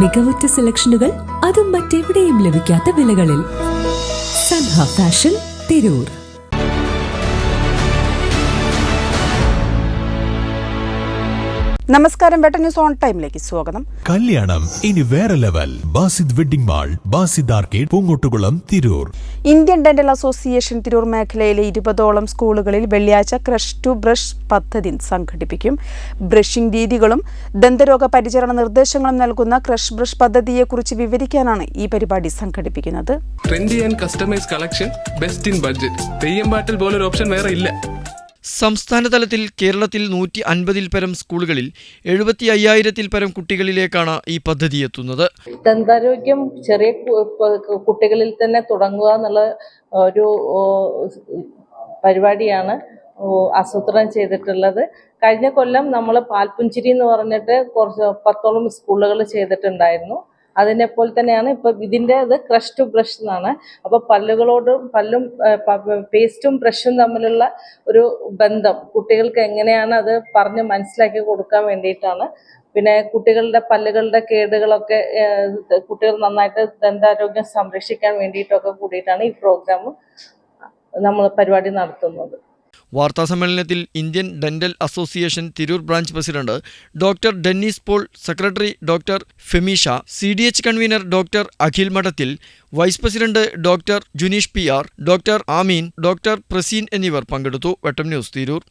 മികവുറ്റ സെലക്ഷനുകൾ, അതും മറ്റെവിടെയും ലഭിക്കാത്ത വിലകളിൽ. സൻഹ ഫാഷൻ, തിരൂർ. നമസ്കാരം, ബെറ്റർ ന്യൂസ് ഓൺ ടൈമിലേക്ക് സ്വാഗതം. കല്യാണം ഇനി വേറെ level. Basid wedding mall, Basid arcade, Poongottukulam, Tirur. Indian dental association Tirur മേഖലയിലെ 20ഓളം സ്കൂളുകളിൽ വെള്ളിയാഴ്ച ക്രഷ് ടു ബ്രഷ് പദ്ധതി സംഘടിപ്പിക്കും. ബ്രഷിംഗ് രീതികളും ദന്തരോഗ പരിചരണ നിർദ്ദേശങ്ങളും നൽകുന്ന ക്രഷ് ബ്രഷ് പദ്ധതിയെക്കുറിച്ച് വിവരിക്കാനാണ് ഈ പരിപാടി സംഘടിപ്പിക്കുന്നത്. Trendy and customise collection, best in budget. Theyyam പാട്ടിൽ പോലൊരു ഓപ്ഷൻ വേറെ ഇല്ല. സംസ്ഥാന തലത്തിൽ കേരളത്തിൽ 150-ൽ പരം സ്കൂളുകളിൽ 75,000-ൽ പരം കുട്ടികളിലേക്കാണ് ഈ പദ്ധതി എത്തുന്നത്. ദന്താരോഗ്യം ചെറിയ കുട്ടികളിൽ തന്നെ തുടങ്ങുക എന്നുള്ള ഒരു പരിപാടിയാണ് ആസൂത്രണം ചെയ്തിട്ടുള്ളത്. കഴിഞ്ഞ കൊല്ലം നമ്മൾ പാൽപുഞ്ചിരി എന്ന് പറഞ്ഞിട്ട് കുറച്ച് 10ഓളം സ്കൂളുകൾ ചെയ്തിട്ടുണ്ടായിരുന്നു. അതിനെപ്പോലെ തന്നെയാണ് ഇപ്പം ഇതിൻ്റെ ഇത് ക്രഷ് ടു ബ്രഷ് എന്നാണ്. അപ്പോൾ പല്ലും പേസ്റ്റും ബ്രഷും തമ്മിലുള്ള ഒരു ബന്ധം കുട്ടികൾക്ക് എങ്ങനെയാണ് അത് പറഞ്ഞ് മനസ്സിലാക്കി കൊടുക്കാൻ വേണ്ടിയിട്ടാണ്. പിന്നെ കുട്ടികളുടെ പല്ലുകളുടെ കേടുകളൊക്കെ കുട്ടികൾ നന്നായിട്ട് ദന്താരോഗ്യം സംരക്ഷിക്കാൻ വേണ്ടിയിട്ടൊക്കെ കൂടിയിട്ടാണ് ഈ പ്രോഗ്രാം നമ്മൾ പരിപാടി നടത്തുന്നത്. വാർത്താസമ്മേളനത്തിൽ Indian dental association Tirur branch president doctor Dennis Paul, secretary doctor Femisha, CDH convener doctor Akhil Madathil, vice president doctor Junish PR, doctor Ameen, doctor Praseen എന്നിവർ പങ്കെടുത്തു. വെട്ടം ന്യൂസ്, തിരൂർ.